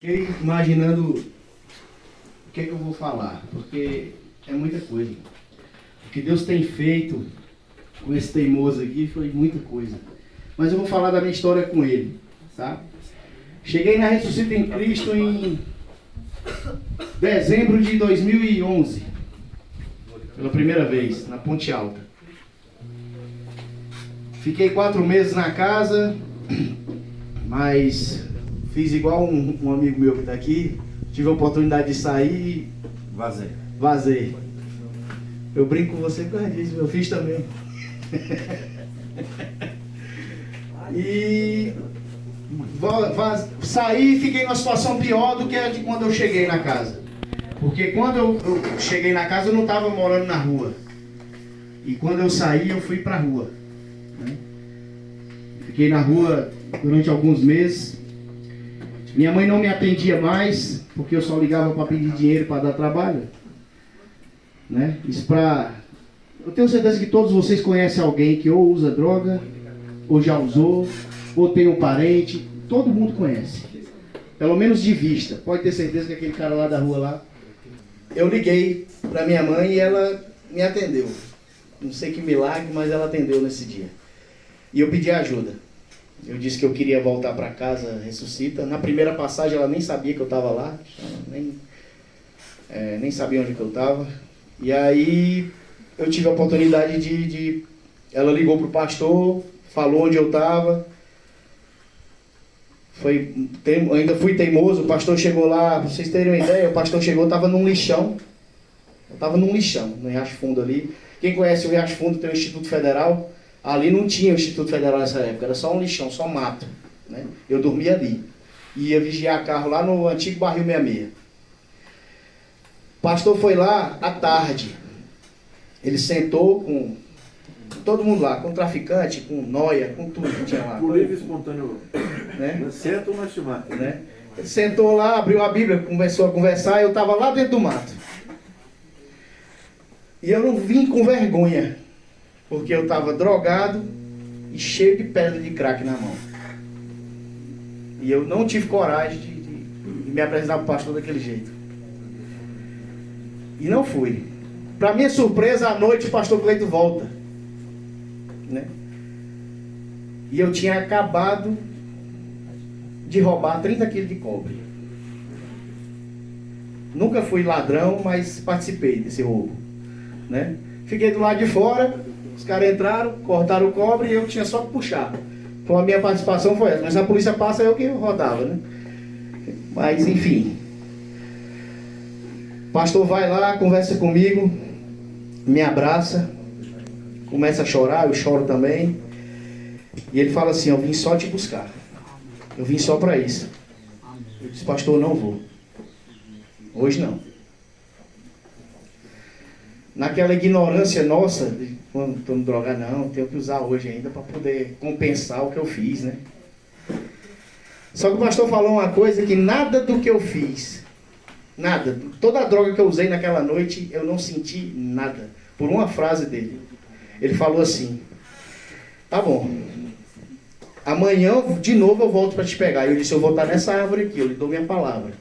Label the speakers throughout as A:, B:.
A: Fiquei imaginando o que é que eu vou falar, porque é muita coisa. O que Deus tem feito com esse teimoso aqui foi muita coisa. Mas eu vou falar da minha história com ele, tá? Cheguei na Ressuscita em Cristo em dezembro de 2011, pela primeira vez, na Ponte Alta. Fiquei 4 meses na casa, mas fiz igual um amigo meu que está aqui. Tive a oportunidade de sair e vazei. Eu brinco com você por causa disso, eu fiz também. E saí e fiquei numa situação pior do que a de quando eu cheguei na casa. Porque quando eu cheguei na casa eu não estava morando na rua. E quando eu saí eu fui para a rua, né? Fiquei na rua durante alguns meses. Minha mãe não me atendia mais, porque eu só ligava para pedir dinheiro para dar trabalho, né? Eu tenho certeza que todos vocês conhecem alguém que ou usa droga, ou já usou, ou tem um parente. Todo mundo conhece, pelo menos de vista. Pode ter certeza que aquele cara lá da rua lá. Eu liguei para minha mãe e ela me atendeu. Não sei que milagre, mas ela atendeu nesse dia. E eu pedi ajuda. Eu disse que eu queria voltar para casa, Ressuscita. Na primeira passagem ela nem sabia que eu estava lá, nem sabia onde que eu estava. E aí eu tive a oportunidade de... Ela ligou para o pastor, falou onde eu estava. Ainda fui teimoso, o pastor chegou lá, pra vocês terem uma ideia, o pastor chegou, estava num lixão. Eu estava num lixão, no Riacho Fundo ali. Quem conhece o Riacho Fundo tem o Instituto Federal. Ali não tinha o Instituto Federal nessa época, era só um lixão, só mato, né? Eu dormia ali. Ia vigiar carro lá no antigo Barril 66. O pastor foi lá à tarde. Ele sentou com todo mundo lá, com traficante, com noia, com tudo que tinha lá.
B: Por livre espontâneo,
A: né?
B: Certo ou mais chamado?
A: Né? Ele sentou lá, abriu a Bíblia, começou a conversar, e eu estava lá dentro do mato. E eu não vim com vergonha, porque eu estava drogado e cheio de pedra de crack na mão. E eu não tive coragem de me apresentar para o pastor daquele jeito. E não fui. Para minha surpresa, à noite o pastor Cleito volta, né? E eu tinha acabado de roubar 30 quilos de cobre. Nunca fui ladrão, mas participei desse roubo, né? Fiquei do lado de fora. Os caras entraram, cortaram o cobre e eu tinha só que puxar. Então a minha participação foi essa. Mas a polícia passa, eu que rodava, né? Mas enfim. O pastor vai lá, conversa comigo, me abraça, começa a chorar, eu choro também. E ele fala assim: eu vim só te buscar. Eu vim só para isso. Eu disse: pastor, não vou. Hoje não. Naquela ignorância nossa, quando estou no drogado, não, tenho que usar hoje ainda para poder compensar o que eu fiz, né? Só que o pastor falou uma coisa que nada do que eu fiz, nada, toda a droga que eu usei naquela noite, eu não senti nada, por uma frase dele. Ele falou assim: tá bom, amanhã de novo eu volto para te pegar. Eu disse: eu vou estar nessa árvore aqui, eu lhe dou minha palavra.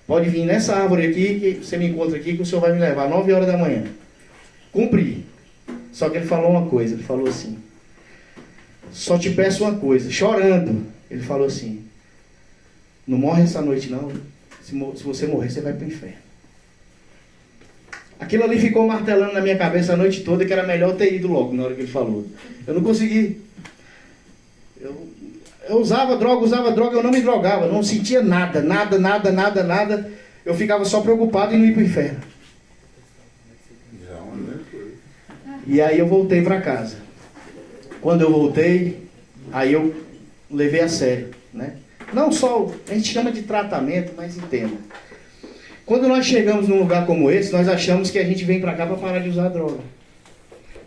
A: Pode vir nessa árvore aqui, que você me encontra aqui, que o senhor vai me levar 9 horas da manhã. Cumpri. Só que ele falou uma coisa, ele falou assim: só te peço uma coisa, chorando. Ele falou assim: não morre essa noite não. Se você morrer, você vai para o inferno. Aquilo ali ficou martelando na minha cabeça a noite toda, que era melhor ter ido logo na hora que ele falou. Eu não consegui. Eu usava droga, eu não me drogava, eu não sentia nada. Eu ficava só preocupado em não ir para o inferno. E aí eu voltei para casa. Quando eu voltei, aí eu levei a sério, né? Não só, a gente chama de tratamento, mas entenda. Quando nós chegamos num lugar como esse, nós achamos que a gente vem para cá para parar de usar droga.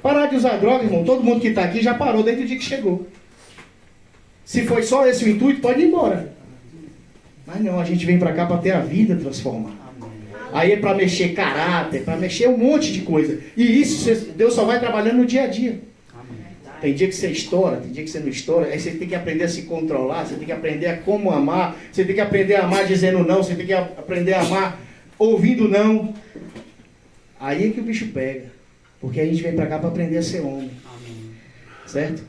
A: Parar de usar droga, irmão, todo mundo que está aqui já parou desde o dia que chegou. Se foi só esse o intuito, pode ir embora. Mas não, a gente vem para cá para ter a vida transformada. Aí é para mexer caráter, para mexer um monte de coisa. E isso Deus só vai trabalhando no dia a dia. Tem dia que você estoura, tem dia que você não estoura. Aí você tem que aprender a se controlar, você tem que aprender a como amar, você tem que aprender a amar dizendo não, você tem que aprender a amar ouvindo não. Aí é que o bicho pega. Porque a gente vem pra cá para aprender a ser homem. Certo?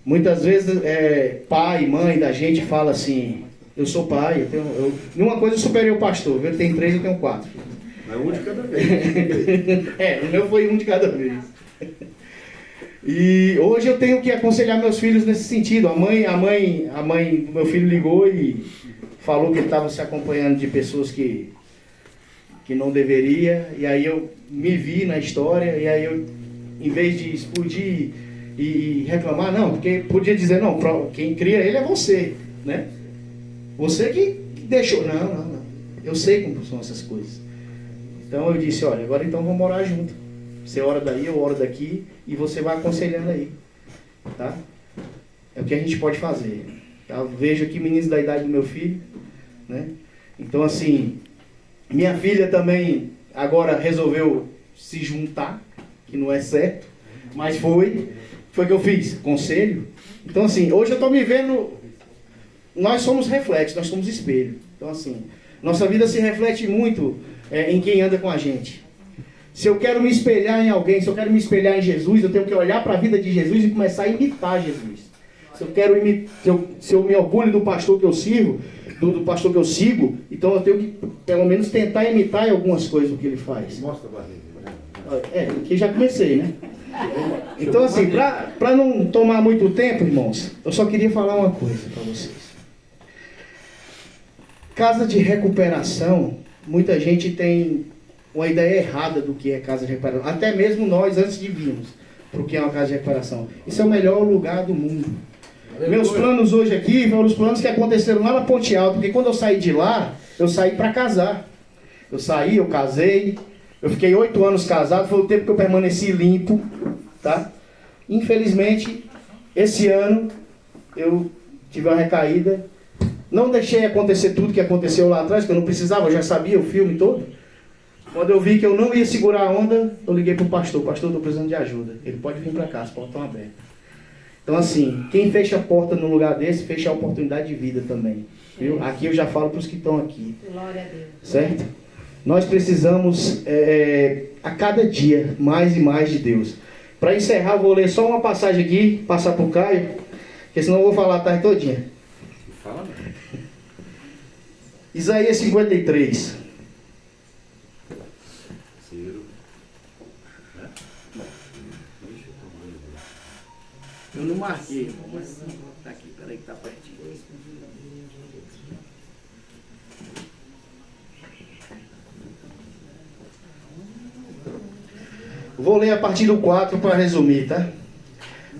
A: Muitas vezes pai, mãe da gente fala assim, eu sou pai, numa coisa eu superei o pastor, ele tem 3, eu tenho 4.
B: É um de cada vez.
A: O meu foi um de cada vez. E hoje eu tenho que aconselhar meus filhos nesse sentido. A mãe do meu filho ligou e falou que ele estava se acompanhando de pessoas que não deveria. E aí eu me vi na história. E aí eu, em vez de explodir e reclamar, não, porque podia dizer, não, quem cria ele é você, né? Você que deixou. Não. Eu sei como são essas coisas. Então eu disse, olha, agora então vamos morar junto. Você ora daí, eu oro daqui, e você vai aconselhando aí, tá? É o que a gente pode fazer. Eu vejo aqui meninos da idade do meu filho, né? Então assim, minha filha também agora resolveu se juntar, que não é certo, mas foi o que eu fiz, conselho. Então assim, hoje eu estou me vendo, nós somos reflexos, nós somos espelho. Então assim, nossa vida se reflete muito em quem anda com a gente. Se eu quero me espelhar em alguém, se eu quero me espelhar em Jesus, eu tenho que olhar para a vida de Jesus e começar a imitar Jesus. Se eu me orgulho do pastor que eu sirvo, do pastor que eu sigo, então eu tenho que pelo menos tentar imitar em algumas coisas o que ele faz.
B: Mostra a barriga.
A: Aqui já comecei, né? Então assim, para não tomar muito tempo, irmãos, eu só queria falar uma coisa para vocês. Casa de recuperação, muita gente tem uma ideia errada do que é casa de recuperação. Até mesmo nós, antes de virmos para o que é uma casa de recuperação. Isso é o melhor lugar do mundo. Meus planos hoje aqui foram os planos que aconteceram lá na Ponte Alta, porque quando eu saí de lá, eu saí para casar. Eu casei, eu fiquei 8 anos casado, foi o tempo que eu permaneci limpo, tá? Infelizmente, esse ano, eu tive uma recaída. Não deixei acontecer tudo que aconteceu lá atrás, que eu não precisava, eu já sabia o filme todo. Quando eu vi que eu não ia segurar a onda, eu liguei para o pastor. Pastor, estou precisando de ajuda. Ele pode vir para cá, as portas estão abertas. Então assim, quem fecha a porta num lugar desse, fecha a oportunidade de vida também. Viu? Aqui eu já falo para os que estão aqui. Glória a Deus. Certo? Nós precisamos, a cada dia, mais e mais de Deus. Para encerrar, eu vou ler só uma passagem aqui, passar para o Caio, porque senão eu vou falar a tarde todinha.
B: Fala, né?
A: Isaías 53. Eu não marquei, mas tá aqui, peraí que tá pertinho. Vou ler a partir do 4 para resumir, tá?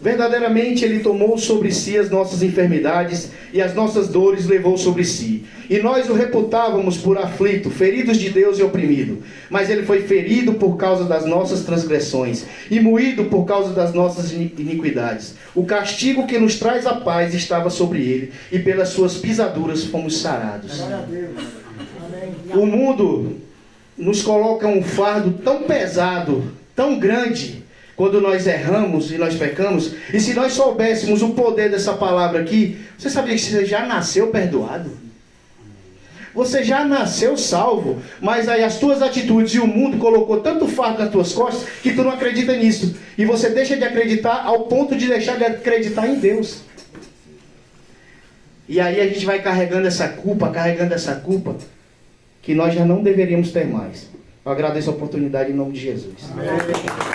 A: Verdadeiramente ele tomou sobre si as nossas enfermidades e as nossas dores levou sobre si. E nós o reputávamos por aflito, feridos de Deus e oprimido. Mas ele foi ferido por causa das nossas transgressões e moído por causa das nossas iniquidades. O castigo que nos traz a paz estava sobre ele, e pelas suas pisaduras fomos sarados. O mundo nos coloca um fardo tão pesado, tão grande, quando nós erramos e nós pecamos. E se nós soubéssemos o poder dessa palavra aqui, você sabia que você já nasceu perdoado? Você já nasceu salvo, mas aí as tuas atitudes e o mundo colocou tanto fardo nas tuas costas que tu não acredita nisso. E você deixa de acreditar ao ponto de deixar de acreditar em Deus. E aí a gente vai carregando essa culpa, que nós já não deveríamos ter mais. Eu agradeço a oportunidade em nome de Jesus.
B: Amém.